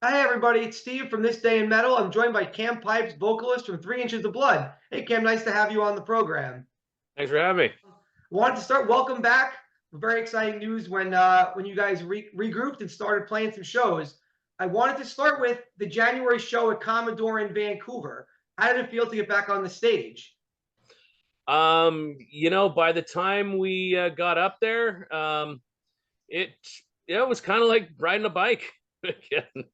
Hi, everybody. It's Steve from This Day in Metal. I'm joined by Cam Pipes, vocalist from 3 Inches of Blood. Hey, Cam, nice to have you on the program. Thanks for having me. Wanted to start. Welcome back. Very exciting news when you guys regrouped and started playing some shows. I wanted to start with the January show at Commodore in Vancouver. How did it feel to get back on the stage? By the time we got up there, it it was kind of like riding a bike again.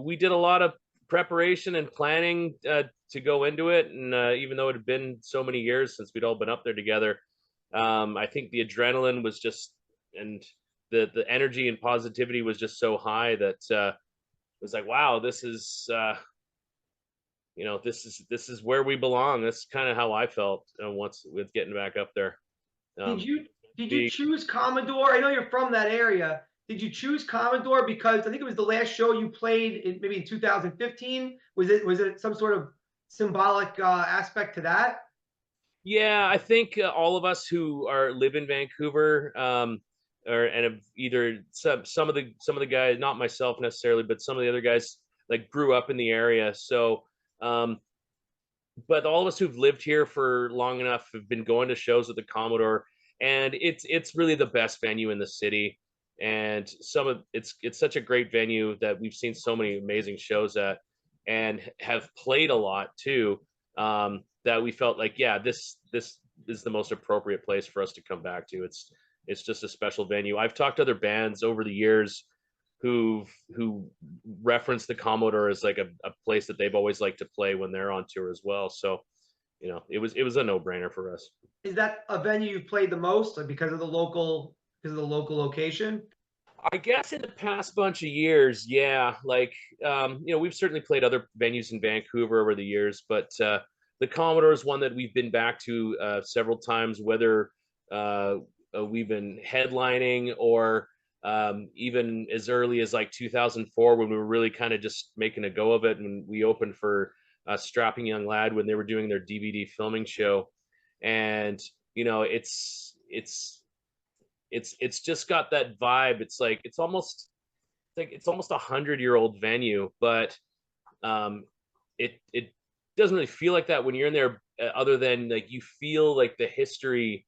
We did a lot of preparation and planning to go into it, and even though it had been so many years since we'd all been up there together, I think the adrenaline was just and the energy and positivity was just so high that it was like, wow, this is where we belong. That's kind of how I felt once with getting back up there. Did Um, you did you the choose Commodore? I know you're from that area. Did you choose Commodore because I think it was the last show you played in maybe in 2015? Was it some sort of symbolic aspect to that? Yeah, I think all of us who are live in Vancouver, or and have either some of the guys, not myself necessarily, but some of the other guys like grew up in the area. So, um, but all of us who've lived here for long enough have been going to shows at the Commodore, and it's really the best venue in the city. And it's such a great venue that we've seen so many amazing shows at, and have played a lot too. That we felt like, yeah, this is the most appropriate place for us to come back to. It's just a special venue. I've talked to other bands over the years who reference the Commodore as like a place that they've always liked to play when they're on tour as well. So, it was a no-brainer for us. Is that a venue you've played the most, like because of the local location? I guess in the past bunch of years, yeah, like we've certainly played other venues in Vancouver over the years, but the Commodore is one that we've been back to several times, whether uh, we've been headlining or even as early as like 2004 when we were really kind of just making a go of it, and we opened for Strapping Young Lad when they were doing their DVD filming show, and it's just got that vibe. It's almost 100-year-old venue, but it doesn't really feel like that when you're in there. Other than like you feel like the history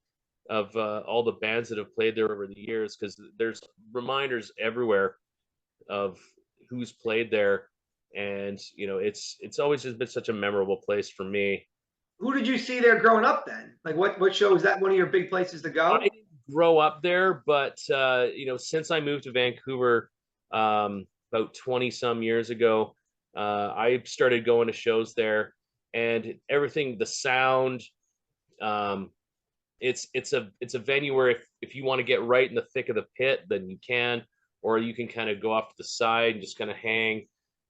of all the bands that have played there over the years, because there's reminders everywhere of who's played there, and it's always just been such a memorable place for me. Who did you see there growing up then? Like what show is that one of your big places to I go? didn't grow up there, but since I moved to Vancouver about 20 some years ago, I started going to shows there, and everything, the sound, um, it's a venue where if you want to get right in the thick of the pit, then you can, or you can kind of go off to the side and just kind of hang,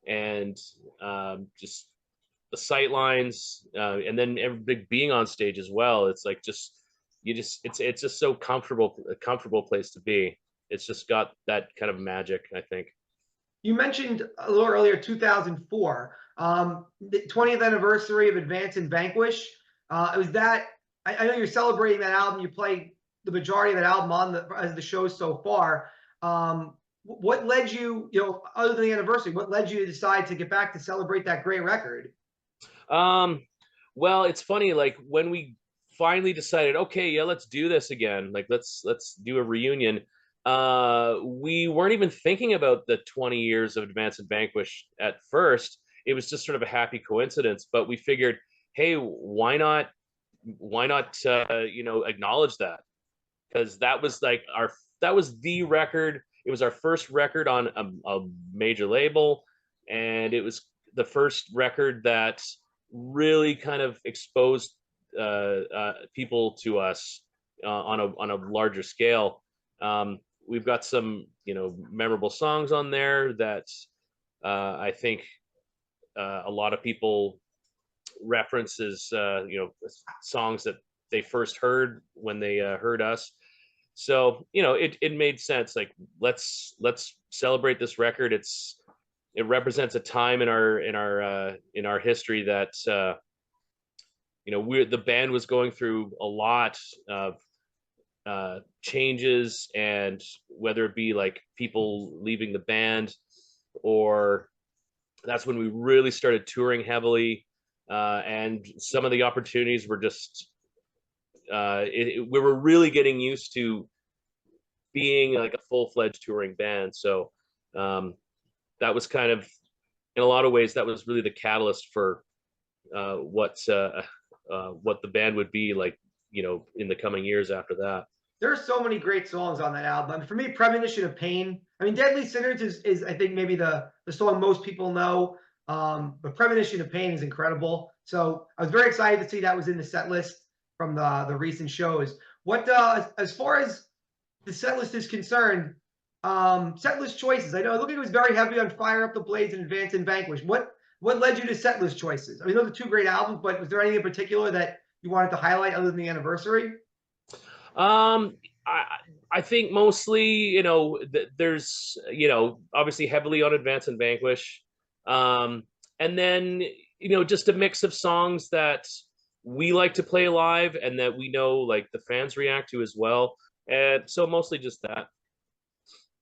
and just the sight lines, and then everybody being on stage as well. It's like it's just so comfortable, a comfortable place to be. It's just got that kind of magic, I think. You mentioned a little earlier 2004, the 20th anniversary of Advance and Vanquish. Was that I know you're celebrating that album. You play the majority of that album as the show so far. What led you, other than the anniversary, what led you to decide to get back to celebrate that great record? Um, well, it's funny, like when we finally decided, okay, yeah, let's do this again. Like let's do a reunion. We weren't even thinking about the 20 years of Advance and Vanquish at first. It was just sort of a happy coincidence, but we figured, hey, why not acknowledge that? Because that was the record. It was our first record on a major label, and it was the first record that really kind of exposed people to us on a larger scale. We've got some memorable songs on there that I think a lot of people references, songs that they first heard when they heard us. So it made sense. Like let's celebrate this record. It represents a time in our history that the band was going through a lot of changes, and whether it be like people leaving the band, or that's when we really started touring heavily, and some of the opportunities were just we were really getting used to being like a full-fledged touring band. So that was kind of, in a lot of ways, that was really the catalyst for what the band would be like, in the coming years after that. There's so many great songs on that album. For me, Premonition of Pain. I mean, Deadly Sinners is I think maybe the song most people know. But Premonition of Pain is incredible. So I was very excited to see that was in the set list from the recent shows. What as far as the set list is concerned, set list choices. I know it looked like it was very heavy on Fire Up the Blades and Advance and Vanquish. What led you to set list choices? I mean, those are two great albums, but was there anything in particular that you wanted to highlight other than the anniversary? I think mostly, there's, obviously heavily on Advance and Vanquish. And then, just a mix of songs that we like to play live and that we know like the fans react to as well. And so mostly just that.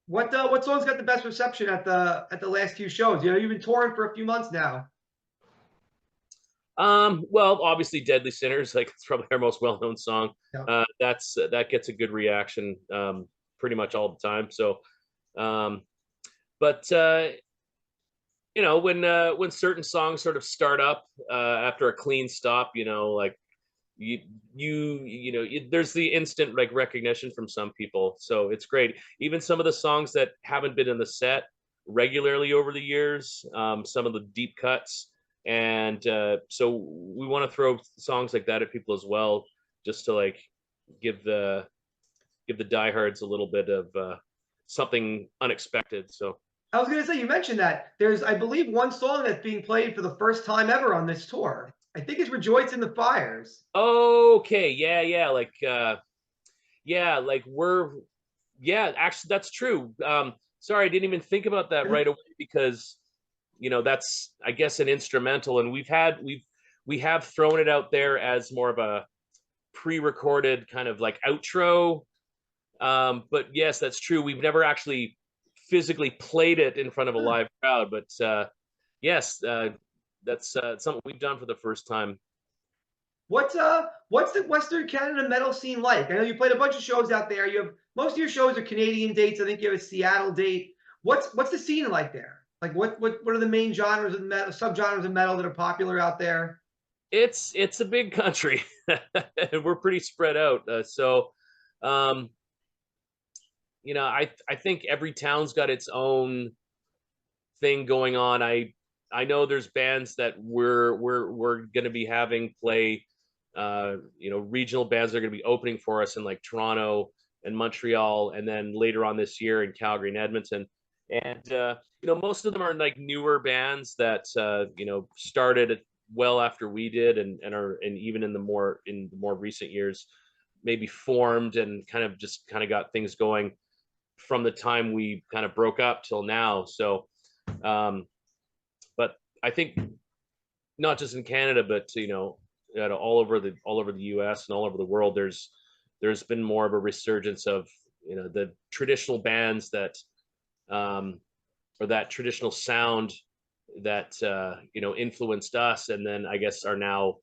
What songs got the best reception at the last few shows? You've been touring for a few months now. Well, obviously Deadly Sinners, like it's probably our most well-known song. Yeah. That gets a good reaction pretty much all the time. So but when certain songs sort of start up after a clean stop, like there's the instant like recognition from some people. So it's great. Even some of the songs that haven't been in the set regularly over the years, some of the deep cuts. And so we want to throw songs like that at people as well, just to like give the diehards a little bit of something unexpected. So I was gonna say, you mentioned that there's, I believe, one song that's being played for the first time ever on this tour. I think it's "Rejoice in the Fires." okay, yeah, like actually that's true. Sorry, I didn't even think about that right away, because that's, I guess, an instrumental, and we have thrown it out there as more of a pre-recorded kind of like outro. But yes, that's true. We've never actually physically played it in front of a live crowd, but yes, that's something we've done for the first time. What's the Western Canada metal scene like? I know you played a bunch of shows out there. You have most of your shows are Canadian dates. I think you have a Seattle date. What's the scene like there? Like what are the main genres of metal, subgenres of metal that are popular out there? It's a big country. And we're pretty spread out. So um, I think every town's got its own thing going on. I know there's bands that we're going to be having play, regional bands that are going to be opening for us in like Toronto and Montreal, and then later on this year in Calgary and Edmonton. And most of them are like newer bands that started well after we did, and even in the more recent years maybe formed and kind of got things going from the time we kind of broke up till now. So but I think not just in Canada, but all over the US and all over the world, there's been more of a resurgence of the traditional bands that or that traditional sound that influenced us, and then I guess are now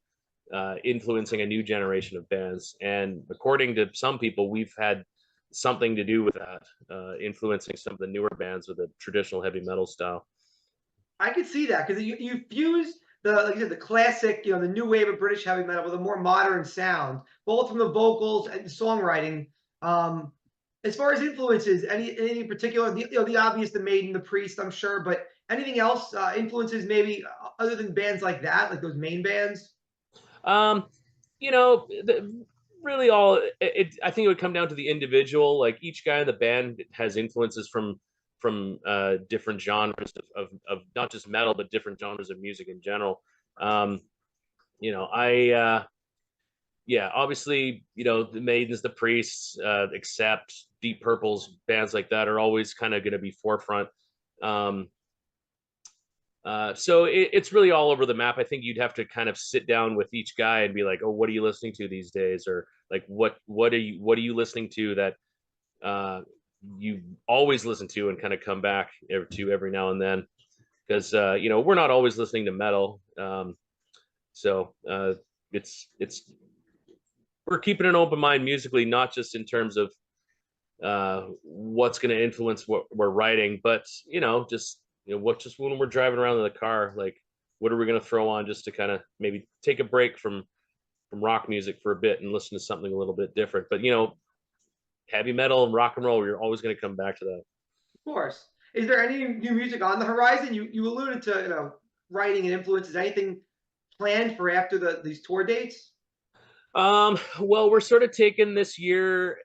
influencing a new generation of bands. And according to some people, we've had something to do with that, influencing some of the newer bands with a traditional heavy metal style. I could see that because you fuse like you said, the classic, the new wave of British heavy metal with a more modern sound, both from the vocals and the songwriting. As far as influences, anything in particular? The obvious, the Maiden, the Priest, I'm sure, but anything else influences maybe other than bands like that, like those main bands? Um, really I think it would come down to the individual. Like each guy in the band has influences from different genres of not just metal, but different genres of music in general. Obviously, the Maidens, the Priests, Accept, Deep Purples, bands like that are always kind of going to be forefront. So it's really all over the map. I think you'd have to kind of sit down with each guy and be like, oh, what are you listening to these days? Or like, what are you listening to that you always listen to and kind of come back every now and then, because we're not always listening to metal. So it's we're keeping an open mind musically, not just in terms of what's going to influence what we're writing, but just just when we're driving around in the car, like what are we going to throw on just to kind of maybe take a break from rock music for a bit and listen to something a little bit different. But heavy metal and rock and roll, you're always going to come back to that. Of course. Is there any new music on the horizon? You alluded to writing and influences. Anything planned for after these tour dates? Well, we're sort of taking this year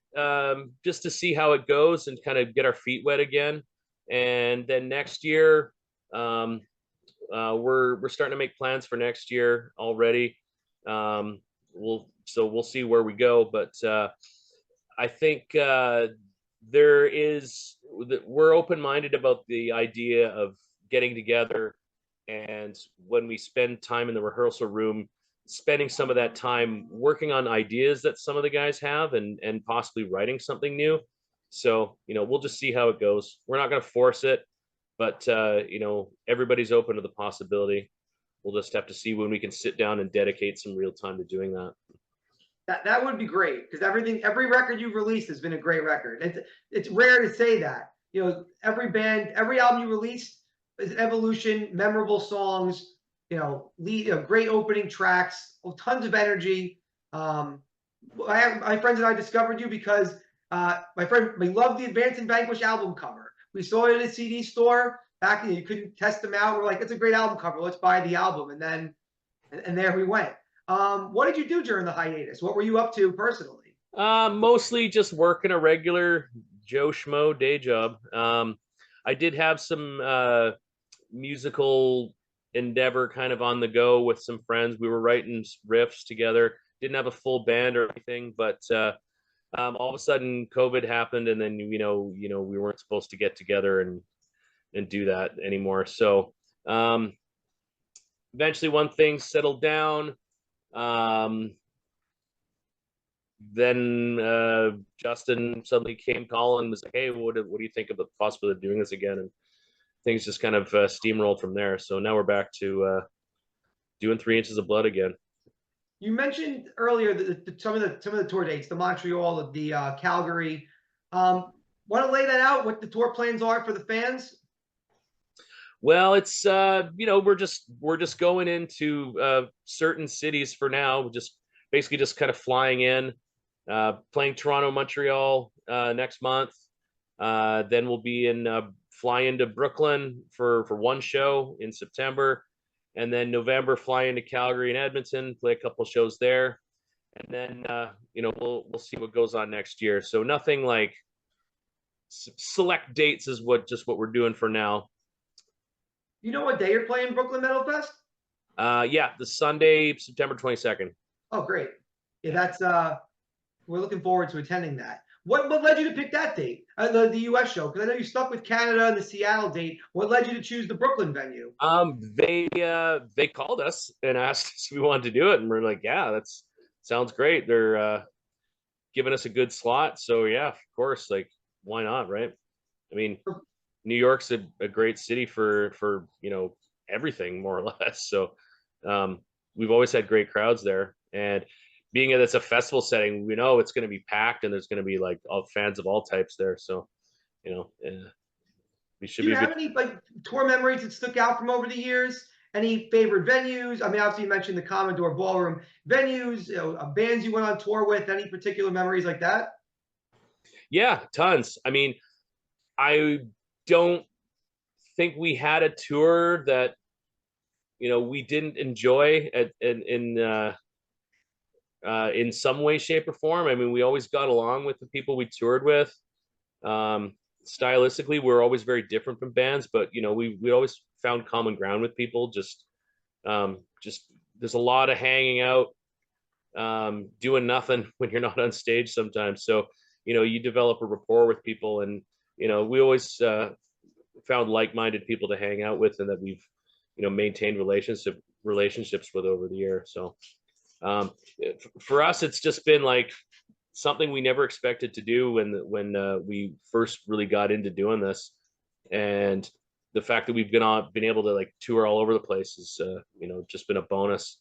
just to see how it goes and kind of get our feet wet again. And then next year, we're starting to make plans for next year already. We'll see where we go, but I think we're open-minded about the idea of getting together, and when we spend time in the rehearsal room, spending some of that time working on ideas that some of the guys have and possibly writing something new. So we'll just see how it goes. We're not going to force it, but everybody's open to the possibility. We'll just have to see when we can sit down and dedicate some real time to doing that. That would be great, because every record you've released has been a great record. It's rare to say that. Every band, every album you release is an evolution, memorable songs, great opening tracks, tons of energy. My friends and I discovered you because we loved the Advance and Vanquish album cover. We saw it at a CD store back then. You couldn't test them out. We're like, it's a great album cover. Let's buy the album. And there we went. What did you do during the hiatus? What were you up to personally? Mostly just working a regular Joe Schmo day job. I did have some musical endeavor kind of on the go with some friends. We were writing riffs together. Didn't have a full band or anything, but all of a sudden COVID happened, and then we weren't supposed to get together and do that anymore. So eventually, one thing settled down. Then Justin suddenly came calling and was like, "Hey, what do you think of the possibility of doing this again?" And things just kind of steamrolled from there. So now we're back to doing 3 Inches of Blood again. You mentioned earlier some of the tour dates, the Montreal, the Calgary. Want to lay that out? What the tour plans are for the fans? Well, it's we're just going into certain cities for now. Just basically just kind of flying in, playing Toronto, Montreal next month. Then we'll be fly into Brooklyn for one show in September, and then November fly into Calgary and Edmonton, play a couple shows there, and then we'll see what goes on next year. So nothing like select dates is what we're doing for now. You know what day you're playing Brooklyn Metal Fest? Yeah, the Sunday, September 22nd. Oh, great. Yeah, that's we're looking forward to attending that. What led you to pick that date, the US show? Because I know you stuck with Canada and the Seattle date. What led you to choose the Brooklyn venue? They called us and asked us if we wanted to do it, and we're like, yeah, that sounds great. They're giving us a good slot, so yeah, of course, like why not, right? I mean, New York's a great city for everything more or less. So we've always had great crowds there, and being that it's a festival setting, we know it's going to be packed, and there's going to be like all fans of all types there. So we should. Do you have any like tour memories that stuck out from over the years? Any favorite venues? I mean, obviously you mentioned the Commodore Ballroom venues, bands you went on tour with. Any particular memories like that? Yeah, tons. I mean, I don't think we had a tour that we didn't enjoy in some way, shape, or form. I mean, we always got along with the people we toured with. Stylistically, we're always very different from bands, but we always found common ground with people. Just there's a lot of hanging out, doing nothing when you're not on stage sometimes. So you develop a rapport with people, and we always found like-minded people to hang out with, and that we've maintained relationships with over the year. So for us, it's just been like something we never expected to do when we first really got into doing this, and the fact that we've been able to like tour all over the place is just been a bonus.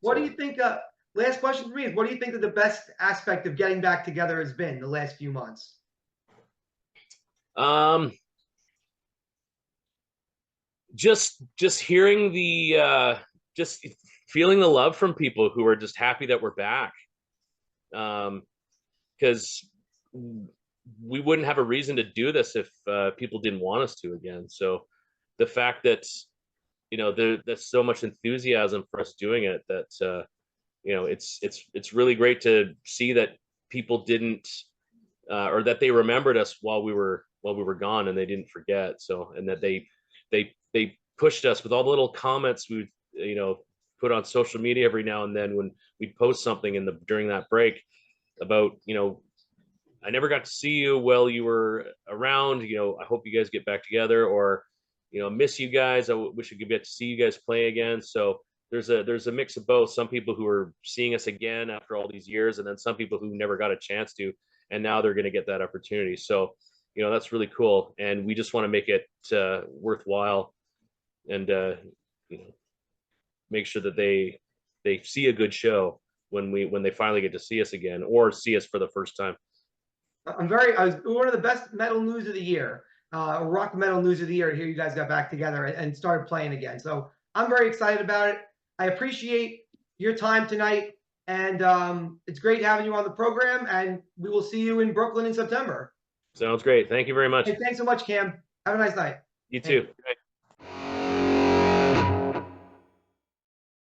What do So, you think? Last question for me is, what do you think that the best aspect of getting back together has been the last few months? um, just hearing just feeling the love from people who are just happy that we're back. Because we wouldn't have a reason to do this if people didn't want us to again. So the fact that there's so much enthusiasm for us doing it, that it's really great to see that people didn't or that they remembered us while we were gone, and they didn't forget. So, and that they pushed us with all the little comments we put on social media every now and then when we'd post something during that break about, I never got to see you while you were around. I hope you guys get back together, or miss you guys. I wish I could get to see you guys play again. So there's a mix of both. Some people who are seeing us again after all these years, and then some people who never got a chance to, and now they're going to get that opportunity. So that's really cool, and we just want to make it worthwhile, and make sure that they see a good show when they finally get to see us again, or see us for the first time. I was one of the best metal news of the year, rock metal news of the year. Here you guys got back together and started playing again. So I'm very excited about it. I appreciate your time tonight, and it's great having you on the program. And we will see you in Brooklyn in September. Sounds great. Thank you very much. Hey, thanks so much, Cam. Have a nice night. You too.